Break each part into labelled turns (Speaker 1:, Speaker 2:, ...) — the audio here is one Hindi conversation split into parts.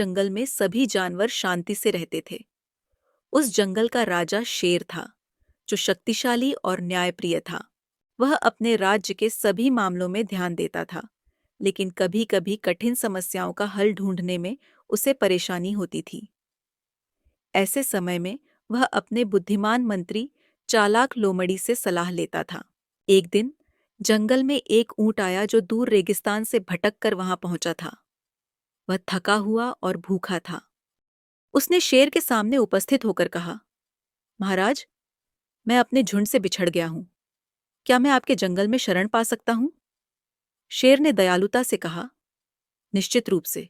Speaker 1: जंगल में सभी जानवर शांति से रहते थे। उस जंगल का राजा शेर था, जो शक्तिशाली और न्यायप्रिय था। वह अपने राज्य के सभी मामलों में ध्यान देता था, लेकिन कभी-कभी कठिन समस्याओं का हल ढूंढने में उसे परेशानी होती थी। ऐसे समय में वह अपने बुद्धिमान मंत्री चालाक लोमड़ी से सलाह लेता था। एक दिन जंगल में एक ऊंट आया जो दूर रेगिस्तान से भटक कर वहां पहुंचा था। वह थका हुआ और भूखा था। उसने शेर के सामने उपस्थित होकर कहा, महाराज, मैं अपने झुंड से बिछड़ गया हूं। क्या मैं आपके जंगल में शरण पा सकता हूं? शेर ने दयालुता से कहा, निश्चित रूप से।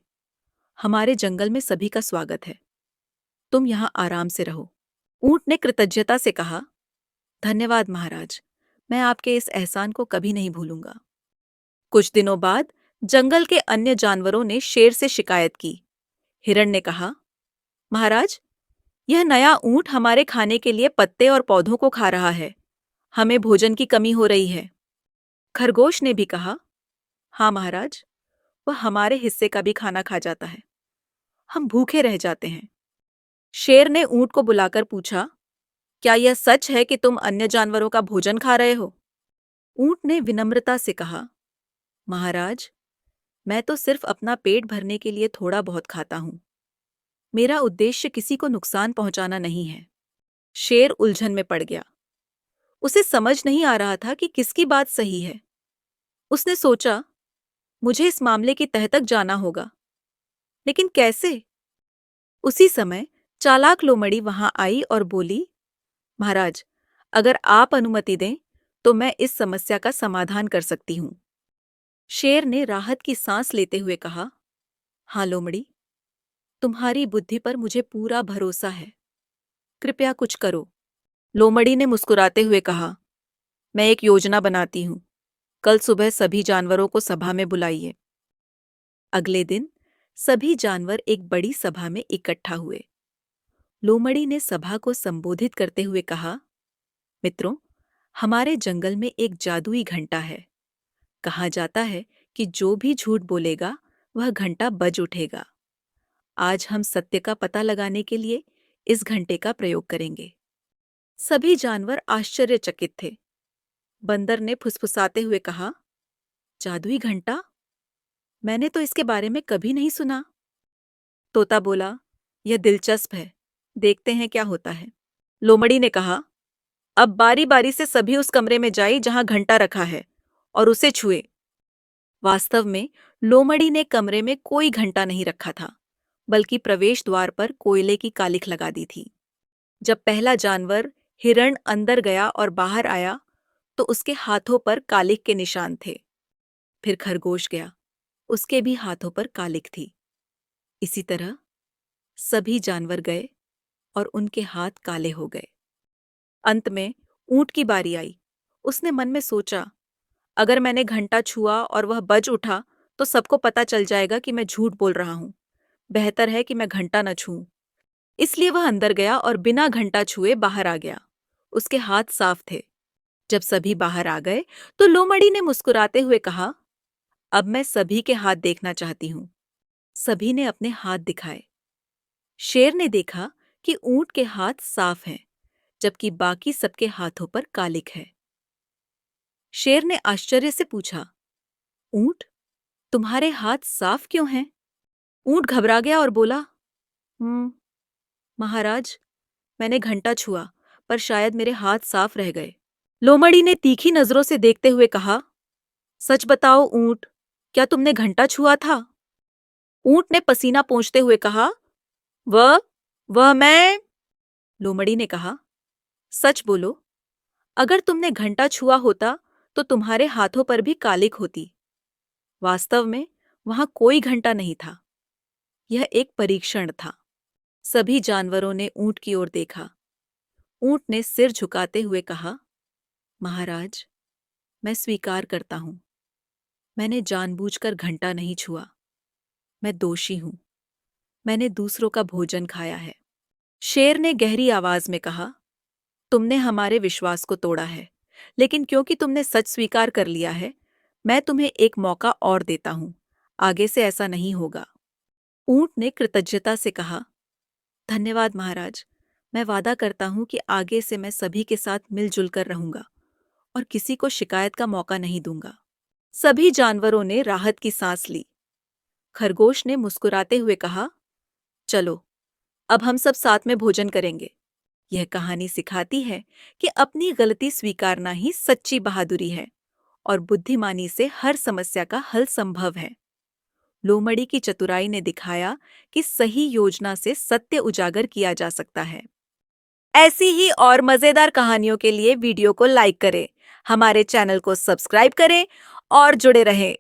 Speaker 1: हमारे जंगल में सभी का स्वागत है। तुम यहां आराम से रहो। ऊंट ने कृतज्ञता से कहा, धन्यवाद महाराज, मैं आपके इस एहसान को कभी नहीं भूलूंगा। कुछ दिनों बाद जंगल के अन्य जानवरों ने शेर से शिकायत की। हिरण ने कहा, महाराज, यह नया ऊंट हमारे खाने के लिए पत्ते और पौधों को खा रहा है। हमें भोजन की कमी हो रही है। खरगोश ने भी कहा, हाँ महाराज, वह हमारे हिस्से का भी खाना खा जाता है। हम भूखे रह जाते हैं। शेर ने ऊंट को बुलाकर पूछा, क्या यह सच है कि तुम अन्य जानवरों का भोजन खा रहे हो? ऊंट ने विनम्रता से कहा, महाराज, मैं तो सिर्फ अपना पेट भरने के लिए थोड़ा बहुत खाता हूं। मेरा उद्देश्य किसी को नुकसान पहुंचाना नहीं है। शेर उलझन में पड़ गया। उसे समझ नहीं आ रहा था कि किसकी बात सही है। उसने सोचा, मुझे इस मामले की तह तक जाना होगा, लेकिन कैसे? उसी समय चालाक लोमड़ी वहां आई और बोली, महाराज, अगर आप अनुमति दें तो मैं इस समस्या का समाधान कर सकती हूं। शेर ने राहत की सांस लेते हुए कहा, हाँ लोमड़ी, तुम्हारी बुद्धि पर मुझे पूरा भरोसा है। कृपया कुछ करो। लोमड़ी ने मुस्कुराते हुए कहा, मैं एक योजना बनाती हूं। कल सुबह सभी जानवरों को सभा में बुलाइए। अगले दिन सभी जानवर एक बड़ी सभा में इकट्ठा हुए। लोमड़ी ने सभा को संबोधित करते हुए कहा, मित्रों, हमारे जंगल में एक जादुई घंटा है। कहा जाता है कि जो भी झूठ बोलेगा वह घंटा बज उठेगा। आज हम सत्य का पता लगाने के लिए इस घंटे का प्रयोग करेंगे। सभी जानवर आश्चर्यचकित थे। बंदर ने फुसफुसाते हुए कहा, जादुई घंटा? मैंने तो इसके बारे में कभी नहीं सुना। तोता बोला, यह दिलचस्प है, देखते हैं क्या होता है। लोमड़ी ने कहा, अब बारी बारी से सभी उस कमरे में जाइए जहां घंटा रखा है और उसे छुए। वास्तव में लोमड़ी ने कमरे में कोई घंटा नहीं रखा था, बल्कि प्रवेश द्वार पर कोयले की कालिख लगा दी थी। जब पहला जानवर हिरण अंदर गया और बाहर आया तो उसके हाथों पर कालिख के निशान थे। फिर खरगोश गया, उसके भी हाथों पर कालिख थी। इसी तरह सभी जानवर गए और उनके हाथ काले हो गए। अंत में ऊंट की बारी आई। उसने मन में सोचा, अगर मैंने घंटा छुआ और वह बज उठा तो सबको पता चल जाएगा कि मैं झूठ बोल रहा हूं। बेहतर है कि मैं घंटा न छूऊं। इसलिए वह अंदर गया और बिना घंटा छुए बाहर आ गया। उसके हाथ साफ थे। जब सभी बाहर आ गए तो लोमड़ी ने मुस्कुराते हुए कहा, अब मैं सभी के हाथ देखना चाहती हूं। सभी ने अपने हाथ दिखाए। शेर ने देखा कि ऊंट के हाथ साफ हैं, जबकि बाकी सबके हाथों पर कालिख है। शेर ने आश्चर्य से पूछा, ऊंट, तुम्हारे हाथ साफ क्यों हैं? ऊंट घबरा गया और बोला, महाराज, मैंने घंटा छुआ, पर शायद मेरे हाथ साफ रह गए। लोमड़ी ने तीखी नजरों से देखते हुए कहा, सच बताओ ऊंट, क्या तुमने घंटा छुआ था? ऊंट ने पसीना पोंछते हुए कहा, वह वह मैं। लोमड़ी ने कहा, सच बोलो। अगर तुमने घंटा छुआ होता तो तुम्हारे हाथों पर भी कालिख होती। वास्तव में वहां कोई घंटा नहीं था। यह एक परीक्षण था। सभी जानवरों ने ऊंट की ओर देखा। ऊंट ने सिर झुकाते हुए कहा, महाराज, मैं स्वीकार करता हूं। मैंने जानबूझकर घंटा नहीं छुआ। मैं दोषी हूं। मैंने दूसरों का भोजन खाया है। शेर ने गहरी आवाज में कहा, तुमने हमारे विश्वास को तोड़ा है, लेकिन क्योंकि तुमने सच स्वीकार कर लिया है, मैं तुम्हें एक मौका और देता हूं। आगे से ऐसा नहीं होगा। ऊंट ने कृतज्ञता से कहा, धन्यवाद महाराज। मैं वादा करता हूं कि आगे से मैं सभी के साथ मिलजुल कर रहूंगा और किसी को शिकायत का मौका नहीं दूंगा। सभी जानवरों ने राहत की सांस ली। खरगोश ने मुस्कुराते हुए कहा, चलो, अब हम सब साथ में भोजन करेंगे। यह कहानी सिखाती है कि अपनी गलती स्वीकारना ही सच्ची बहादुरी है और बुद्धिमानी से हर समस्या का हल संभव है। लोमड़ी की चतुराई ने दिखाया कि सही योजना से सत्य उजागर किया जा सकता है। ऐसी ही और मजेदार कहानियों के लिए वीडियो को लाइक करें, हमारे चैनल को सब्सक्राइब करें और जुड़े रहें।